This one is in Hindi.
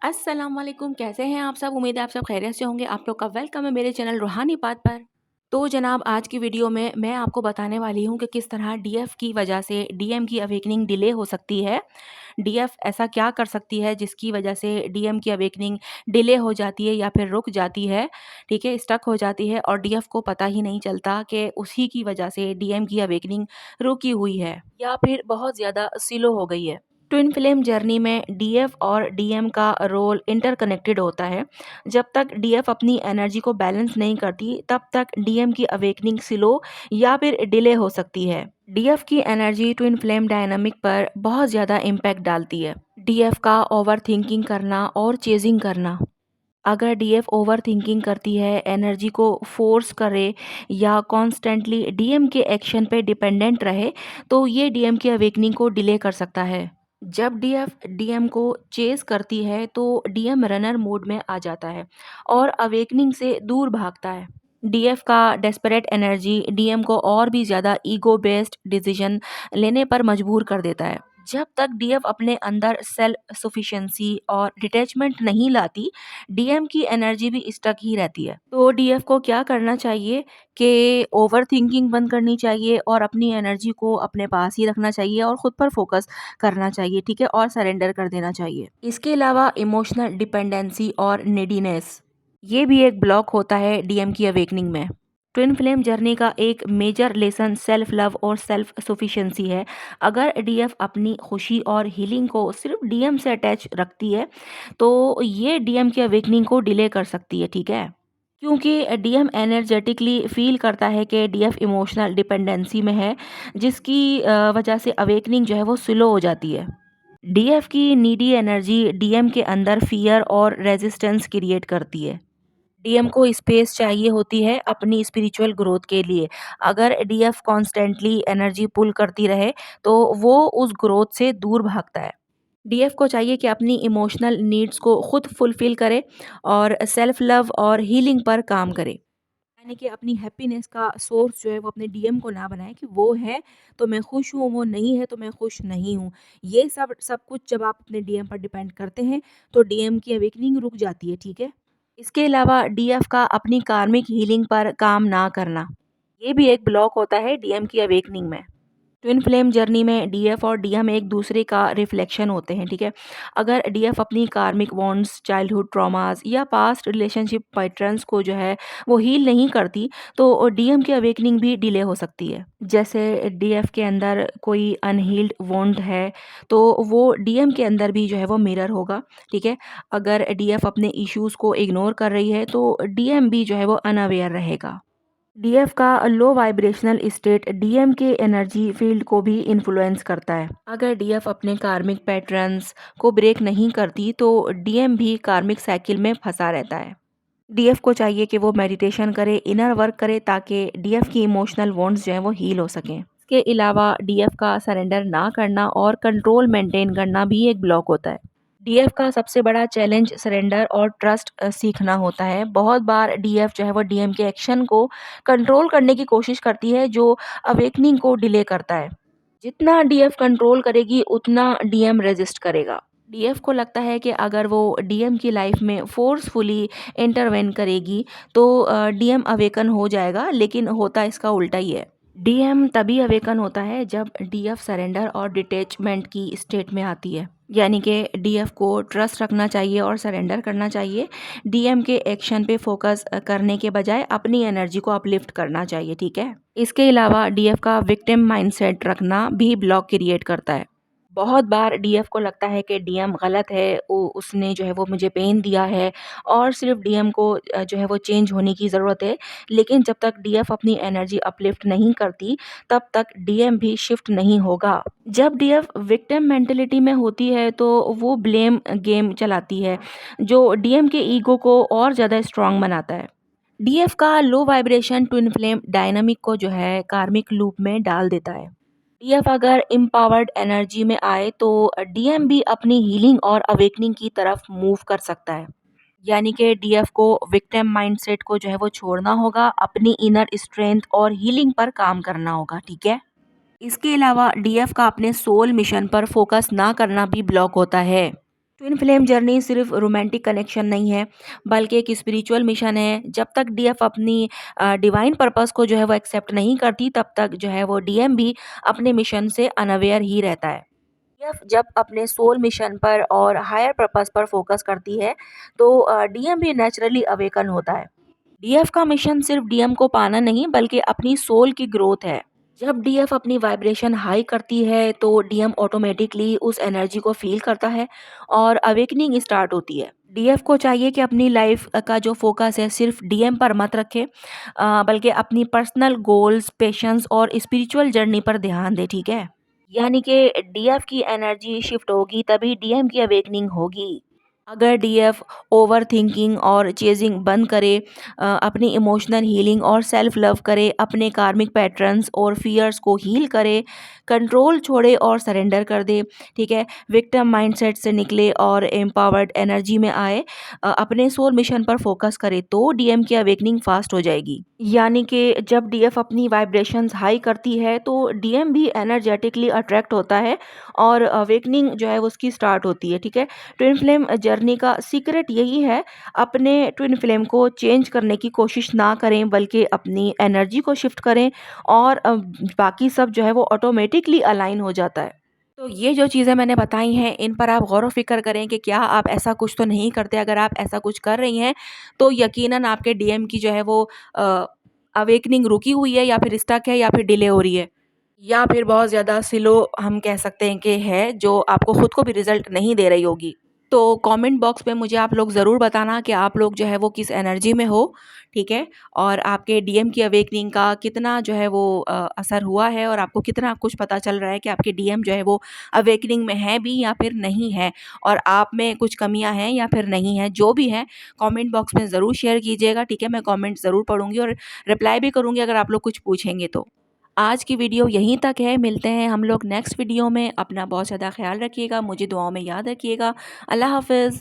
अस्सलाम वालेकुम, कैसे हैं आप सब? उम्मीद है आप सब खैरियत से होंगे। आप लोग का वेलकम है मेरे चैनल रूहानी बात पर। तो जनाब, आज की वीडियो में मैं आपको बताने वाली हूँ कि किस तरह डीएफ की वजह से डीएम की अवेकनिंग डिले हो सकती है। डीएफ ऐसा क्या कर सकती है जिसकी वजह से डीएम की अवेकनिंग डिले हो जाती है या फिर रुक जाती है, ठीक है, स्टक हो जाती है और डीएफ को पता ही नहीं चलता कि उसी की वजह से डीएम की अवेकनिंग रुकी हुई है या फिर बहुत ज़्यादा स्लो हो गई है। ट्विन फ्लेम जर्नी में डीएफ और डीएम का रोल इंटरकनेक्टेड होता है। जब तक डीएफ अपनी एनर्जी को बैलेंस नहीं करती, तब तक डीएम की अवेकनिंग स्लो या फिर डिले हो सकती है। डीएफ की एनर्जी ट्विन फ्लेम डायनामिक पर बहुत ज़्यादा इम्पैक्ट डालती है। डीएफ का ओवर थिंकिंग करना और चेजिंग करना। अगर डीएफ ओवर थिंकिंग करती है, एनर्जी को फोर्स करे या कॉन्स्टेंटली डीएम के एक्शन पे डिपेंडेंट रहे, तो ये डीएम की अवेकनिंग को डिले कर सकता है। जब डीएफ डीएम को चेस करती है तो डीएम रनर मोड में आ जाता है और अवेकनिंग से दूर भागता है। डीएफ का डेस्परेट एनर्जी डीएम को और भी ज़्यादा ईगो बेस्ड डिसीजन लेने पर मजबूर कर देता है। जब तक डीएफ अपने अंदर सेल्फ सफिशिएंसी और डिटैचमेंट नहीं लाती, डीएम की एनर्जी भी स्टक ही रहती है। तो डीएफ को क्या करना चाहिए कि ओवर थिंकिंग बंद करनी चाहिए और अपनी एनर्जी को अपने पास ही रखना चाहिए और खुद पर फोकस करना चाहिए, ठीक है, और सरेंडर कर देना चाहिए। इसके अलावा इमोशनल डिपेंडेंसी और नेडीनेस, ये भी एक ब्लॉक होता है डीएम की अवेकनिंग में। ट्विन फ्लेम जर्नी का एक मेजर लेसन सेल्फ लव और सेल्फ सफिशिएंसी है। अगर डीएफ अपनी खुशी और हीलिंग को सिर्फ डीएम से अटैच रखती है, तो ये डीएम की अवेकनिंग को डिले कर सकती है, ठीक है, क्योंकि डीएम एनर्जेटिकली फील करता है कि डीएफ इमोशनल डिपेंडेंसी में है, जिसकी वजह से अवेकनिंग जो है वो स्लो हो जाती है। डीएफ की नीडी एनर्जी डीएम के अंदर फियर और रेजिस्टेंस क्रिएट करती है। डीएम को स्पेस चाहिए होती है अपनी स्पिरिचुअल ग्रोथ के लिए। अगर डीएफ कॉन्स्टेंटली एनर्जी पुल करती रहे, तो वो उस ग्रोथ से दूर भागता है। डीएफ को चाहिए कि अपनी इमोशनल नीड्स को खुद फुलफिल करे और सेल्फ लव और हीलिंग पर काम करे। यानी कि अपनी हैप्पीनेस का सोर्स जो है वो अपने डीएम को ना बनाए कि वो है तो मैं खुश हूँ, वो नहीं है तो मैं खुश नहीं हूँ। ये सब सब कुछ जब आप अपने डीएम पर डिपेंड करते हैं, तो डीएम की अवेकनिंग रुक जाती है, ठीक है। इसके अलावा डीएफ का अपनी कार्मिक हीलिंग पर काम ना करना, ये भी एक ब्लॉक होता है डीएम की अवेकनिंग में। ट्विन फ्लेम जर्नी में डीएफ और डीएम एक दूसरे का रिफ्लेक्शन होते हैं, ठीक है। अगर डीएफ अपनी कार्मिक वॉन्ड्स, चाइल्डहुड ट्रॉमास या पास्ट रिलेशनशिप पैटर्न्स को जो है वो हील नहीं करती, तो डीएम की अवेकनिंग भी डिले हो सकती है। जैसे डीएफ के अंदर कोई अनहील्ड वॉन्ड है, तो वो डीएम के अंदर भी जो है वो मिरर होगा, ठीक है। अगर डीएफ अपने इश्यूज को इग्नोर कर रही है, तो डीएम भी जो है वो अनअवेयर रहेगा। डीएफ का लो वाइब्रेशनल स्टेट डीएम के एनर्जी फील्ड को भी इन्फ्लुएंस करता है। अगर डीएफ अपने कार्मिक पैटर्न्स को ब्रेक नहीं करती, तो डीएम भी कार्मिक साइकिल में फंसा रहता है। डीएफ को चाहिए कि वो मेडिटेशन करे, इनर वर्क करे, ताकि डीएफ की इमोशनल वॉन्ड्स जो हैं वो हील हो सकें। इसके अलावा डीएफ का सरेंडर ना करना और कंट्रोल मेंटेन करना भी एक ब्लॉक होता है। डीएफ का सबसे बड़ा चैलेंज सरेंडर और ट्रस्ट सीखना होता है। बहुत बार डीएफ जो है वो डीएम के एक्शन को कंट्रोल करने की कोशिश करती है, जो अवेकनिंग को डिले करता है। जितना डीएफ कंट्रोल करेगी, उतना डीएम रेजिस्ट करेगा। डीएफ को लगता है कि अगर वो डीएम की लाइफ में फोर्सफुली इंटरवेन करेगी, तो डीएम अवेकन हो जाएगा, लेकिन होता इसका उल्टा ही है। डीएम तभी अवेकन होता है जब डीएफ सरेंडर और डिटैचमेंट की स्टेट में आती है। यानी कि डीएफ को ट्रस्ट रखना चाहिए और सरेंडर करना चाहिए। डीएम के एक्शन पे फोकस करने के बजाय अपनी एनर्जी को अपलिफ्ट करना चाहिए, ठीक है। इसके अलावा डीएफ का विक्टिम माइंडसेट रखना भी ब्लॉक क्रिएट करता है। बहुत बार डीएफ को लगता है कि डीएम गलत है, उसने जो है वो मुझे पेन दिया है और सिर्फ डीएम को जो है वो चेंज होने की ज़रूरत है। लेकिन जब तक डीएफ अपनी एनर्जी अपलिफ्ट नहीं करती, तब तक डीएम भी शिफ्ट नहीं होगा। जब डीएफ विक्टिम मेंटेलिटी में होती है, तो वो ब्लेम गेम चलाती है, जो डीएम के ईगो को और ज़्यादा स्ट्रांग बनाता है। डीएफ का low vibration twin flame dynamic को जो है कार्मिक लूप में डाल देता है। डीएफ अगर एम्पावर्ड एनर्जी में आए, तो डीएम भी अपनी हीलिंग और अवेकनिंग की तरफ मूव कर सकता है। यानी कि डीएफ को विक्टिम माइंडसेट को जो है वो छोड़ना होगा, अपनी इनर स्ट्रेंथ और हीलिंग पर काम करना होगा, ठीक है। इसके अलावा डीएफ का अपने सोल मिशन पर फोकस ना करना भी ब्लॉक होता है। ट्विन फ्लेम जर्नी सिर्फ रोमांटिक कनेक्शन नहीं है, बल्कि एक स्पिरिचुअल मिशन है। जब तक डीएफ अपनी डिवाइन पर्पस को जो है वो एक्सेप्ट नहीं करती, तब तक जो है वो डीएम भी अपने मिशन से अनअवेयर ही रहता है। डीएफ जब अपने सोल मिशन पर और हायर पर्पस पर फोकस करती है, तो डीएम भी नेचुरली अवेकन होता है। डीएफ का मिशन सिर्फ डीएम को पाना नहीं, बल्कि अपनी सोल की ग्रोथ है। जब डीएफ अपनी वाइब्रेशन हाई करती है, तो डीएम ऑटोमेटिकली उस एनर्जी को फील करता है और अवेकनिंग स्टार्ट होती है। डीएफ को चाहिए कि अपनी लाइफ का जो फोकस है सिर्फ डीएम पर मत रखे, बल्कि अपनी पर्सनल गोल्स, पेशेंस और स्पिरिचुअल जर्नी पर ध्यान दे, ठीक है। यानी कि डीएफ की एनर्जी शिफ्ट होगी तभी डीएम की अवेकनिंग होगी। अगर डीएफ ओवरथिंकिंग और चेजिंग बंद करे, अपनी इमोशनल हीलिंग और सेल्फ लव करे, अपने कार्मिक पैटर्न्स और फियर्स को हील करे, कंट्रोल छोड़े और सरेंडर कर दे, ठीक है, विक्टिम माइंडसेट से निकले और एम्पावर्ड एनर्जी में आए, अपने सोल मिशन पर फोकस करे, तो डीएम की अवेकनिंग फास्ट हो जाएगी। यानी कि जब डीएफ अपनी वाइब्रेशंस हाई करती है, तो डीएम भी एनर्जेटिकली अट्रैक्ट होता है और अवेकनिंग जो है वो उसकी स्टार्ट होती है, ठीक है। ट्विन फ्लेम जर्नी का सीक्रेट यही है, अपने ट्विन फ्लेम को चेंज करने की कोशिश ना करें, बल्कि अपनी एनर्जी को शिफ्ट करें और बाकी सब जो है वो ऑटोमेटिकली अलाइन हो जाता है। तो ये जो चीज़ें मैंने बताई हैं, इन पर आप गौर व फ़िक्र करें कि क्या आप ऐसा कुछ तो नहीं करते। अगर आप ऐसा कुछ कर रही हैं, तो यकीनन आपके डीएम की जो है वो अ, अवेकनिंग रुकी हुई है, या फिर स्टक है, या फिर डिले हो रही है, या फिर बहुत ज़्यादा स्लो हम कह सकते हैं कि है, जो आपको खुद को भी रिज़ल्ट नहीं दे रही होगी। तो कमेंट बॉक्स में मुझे आप लोग ज़रूर बताना कि आप लोग जो है वो किस एनर्जी में हो, ठीक है? और आपके डीएम की अवेकनिंग का कितना जो है वो असर हुआ है, और आपको कितना कुछ पता चल रहा है कि आपके डीएम जो है वो अवेकनिंग में है भी या फिर नहीं है, और आप में कुछ कमियां हैं या फिर नहीं है। जो भी है, कमेंट बॉक्स में ज़रूर शेयर कीजिएगा, ठीक है? मैं कमेंट ज़रूर पढ़ूँगी और रिप्लाई भी करूँगी अगर आप लोग कुछ पूछेंगे तो। आज की वीडियो यहीं तक है, मिलते हैं हम लोग नेक्स्ट वीडियो में। अपना बहुत ज़्यादा ख्याल रखिएगा, मुझे दुआओं में याद रखिएगा। अल्लाह हाफ़िज़।